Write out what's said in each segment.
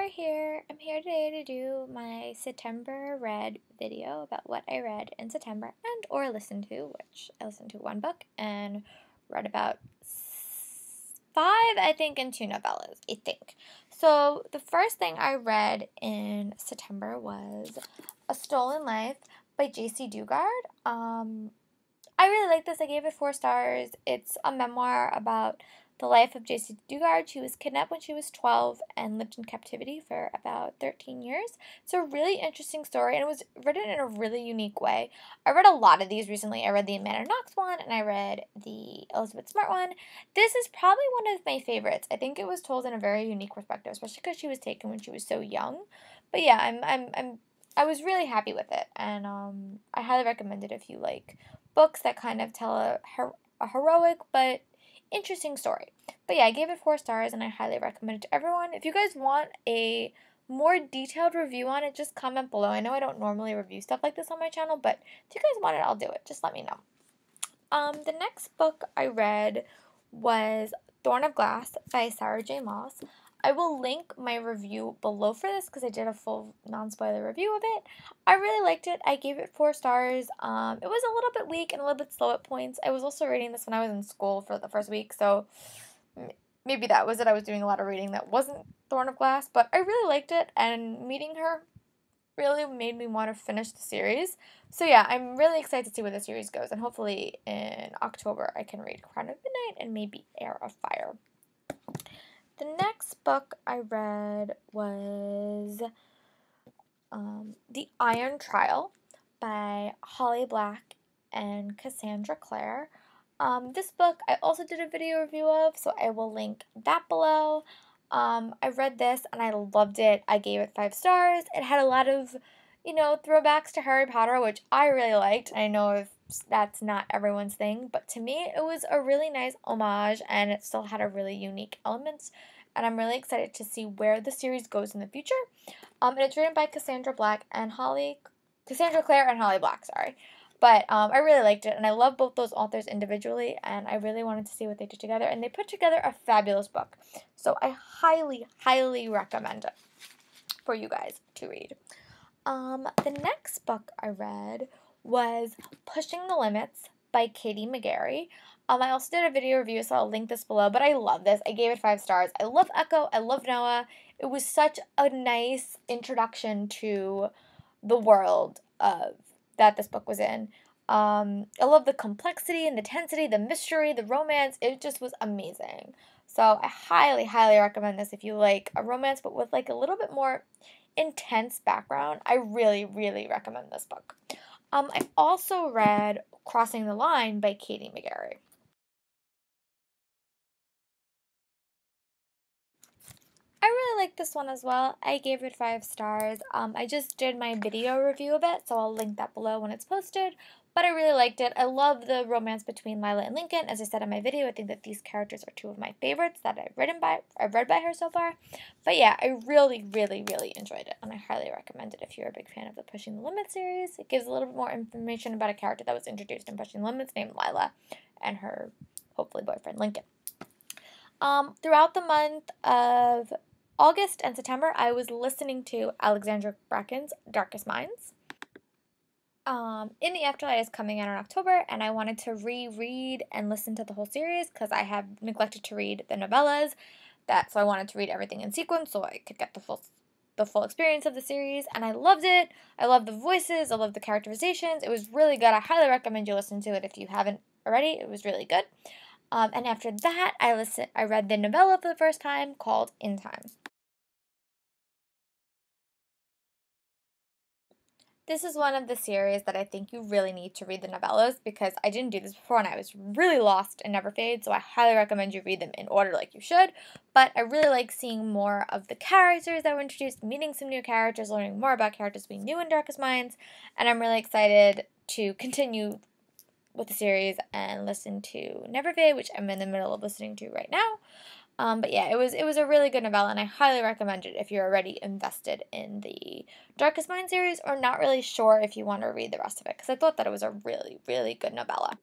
Laura here. I'm here today to do my September read video about what I read in September and or listened to, which I listened to one book and read about five, I think, and two novellas, I think. So the first thing I read in September was A Stolen Life by J.C. Dugard. I really like this. I gave it 4 stars. It's a memoir about the life of J.C. Dugard. She was kidnapped when she was 12 and lived in captivity for about 13 years. It's a really interesting story, and it was written in a really unique way. I read a lot of these recently. I read the Amanda Knox one, and I read the Elizabeth Smart one. This is probably one of my favorites. I think it was told in a very unique perspective, especially because she was taken when she was so young. But yeah, I was really happy with it, and I highly recommend it if you like books that kind of tell a heroic but interesting story. But yeah, I gave it 4 stars and I highly recommend it to everyone. If you guys want a more detailed review on it, just comment below. I know I don't normally review stuff like this on my channel, but if you guys want it, I'll do it. Just let me know. The next book I read was Thorn of Glass by Sarah J. Maas. I will link my review below for this because I did a full non-spoiler review of it. I really liked it. I gave it 4 stars. It was a little bit weak and a little bit slow at points. I was also reading this when I was in school for the first week, so maybe that was it. I was doing a lot of reading that wasn't Thorn of Glass, but I really liked it, and meeting her really made me want to finish the series. So yeah, I'm really excited to see where the series goes, and hopefully in October I can read Crown of Midnight and maybe Heir of Fire. The next book I read was The Iron Trial by Holly Black and Cassandra Clare. This book I also did a video review of, so I will link that below. I read this and I loved it. I gave it 5 stars. It had a lot of, throwbacks to Harry Potter, which I really liked. I know if that's not everyone's thing, but to me it was a really nice homage and it still had a really unique elements. And I'm really excited to see where the series goes in the future. And it's written by Cassandra Clare and Holly Black, sorry. But I really liked it, and I love both those authors individually, and I really wanted to see what they did together, and they put together a fabulous book. So I highly, highly recommend it for you guys to read. The next book I read was Pushing the Limits by Katie McGarry. I also did a video review, so I'll link this below, but I love this. I gave it 5 stars. I love Echo. I love Noah. It was such a nice introduction to the world that this book was in. I love the complexity and the tensity, the mystery, the romance. It just was amazing. So I highly, highly recommend this if you like a romance, but with like a little bit more intense background. I really, really recommend this book. I also read Crossing the Line by Katie McGarry. I really like this one as well. I gave it 5 stars. I just did my video review of it, so I'll link that below when it's posted. But I really liked it. I love the romance between Lila and Lincoln. As I said in my video, I think that these characters are 2 of my favorites that I've read by her so far. But yeah, I really, really, really enjoyed it, and I highly recommend it if you're a big fan of the Pushing the Limits series. It gives a little bit more information about a character that was introduced in Pushing the Limits named Lila and her, hopefully, boyfriend Lincoln. Throughout the month of August and September, I was listening to Alexandra Bracken's Darkest Minds. In the Afterlight is coming out in October, and I wanted to reread and listen to the whole series because I have neglected to read the novellas. So I wanted to read everything in sequence so I could get the full experience of the series, and I loved it. I love the voices. I love the characterizations. It was really good. I highly recommend you listen to it if you haven't already. It was really good. And after that, I read the novella for the first time called In Time. This is one of the series that I think you really need to read the novellas because I didn't do this before and I was really lost in Never Fade, so I highly recommend you read them in order like you should. But I really like seeing more of the characters that were introduced, meeting some new characters, learning more about characters we knew in Darkest Minds, and I'm really excited to continue with the series and listen to Never Fade, which I'm in the middle of listening to right now. But yeah, it was a really good novella, and I highly recommend it if you're already invested in the Darkest Mind series or not really sure if you want to read the rest of it, because I thought that it was a really, really good novella.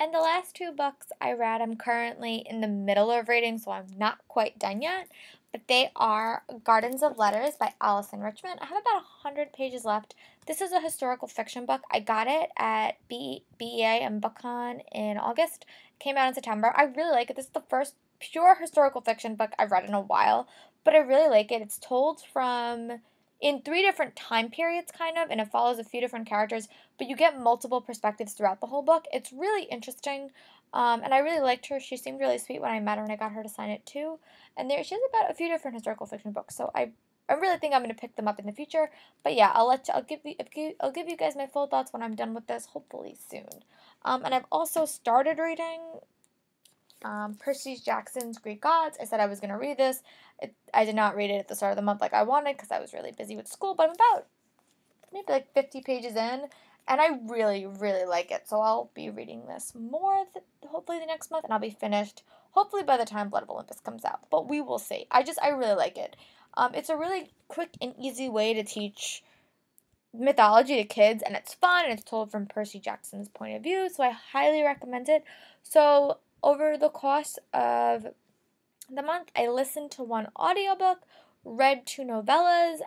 And the last two books I read, I'm currently in the middle of reading, so I'm not quite done yet. But they are Gardens of Letters by Allison Richmond. I have about 100 pages left. This is a historical fiction book. I got it at BEA and BookCon in August. It came out in September. I really like it. This is the first pure historical fiction book I've read in a while, but I really like it. It's told from in 3 different time periods, kind of, and it follows a few different characters, but you get multiple perspectives throughout the whole book. It's really interesting, and I really liked her. She seemed really sweet when I met her, and I got her to sign it too. And she has about a few different historical fiction books, so I really think I'm going to pick them up in the future. But yeah, I'll give you guys my full thoughts when I'm done with this, hopefully soon. And I've also started reading Percy Jackson's Greek Gods. I said I was going to read this. I did not read it at the start of the month like I wanted because I was really busy with school, but I'm about maybe like 50 pages in, and I really, really like it. So I'll be reading this more hopefully the next month, and I'll be finished hopefully by the time Blood of Olympus comes out. But we will see. I really like it. It's a really quick and easy way to teach mythology to kids, and it's fun, and it's told from Percy Jackson's point of view, so I highly recommend it. So over the course of the month, I listened to 1 audiobook, read 2 novellas,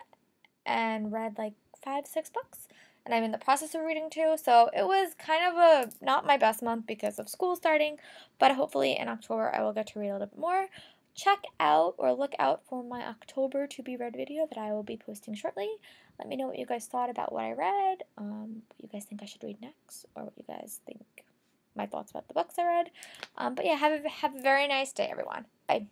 and read like 5-6 books. And I'm in the process of reading 2, so it was kind of a not my best month because of school starting, but hopefully in October I will get to read a little bit more. Check out or look out for my October to be read video that I will be posting shortly. Let me know what you guys thought about what I read, what you guys think I should read next, or what you guys think my thoughts about the books I read. But yeah, have a very nice day, everyone. Bye.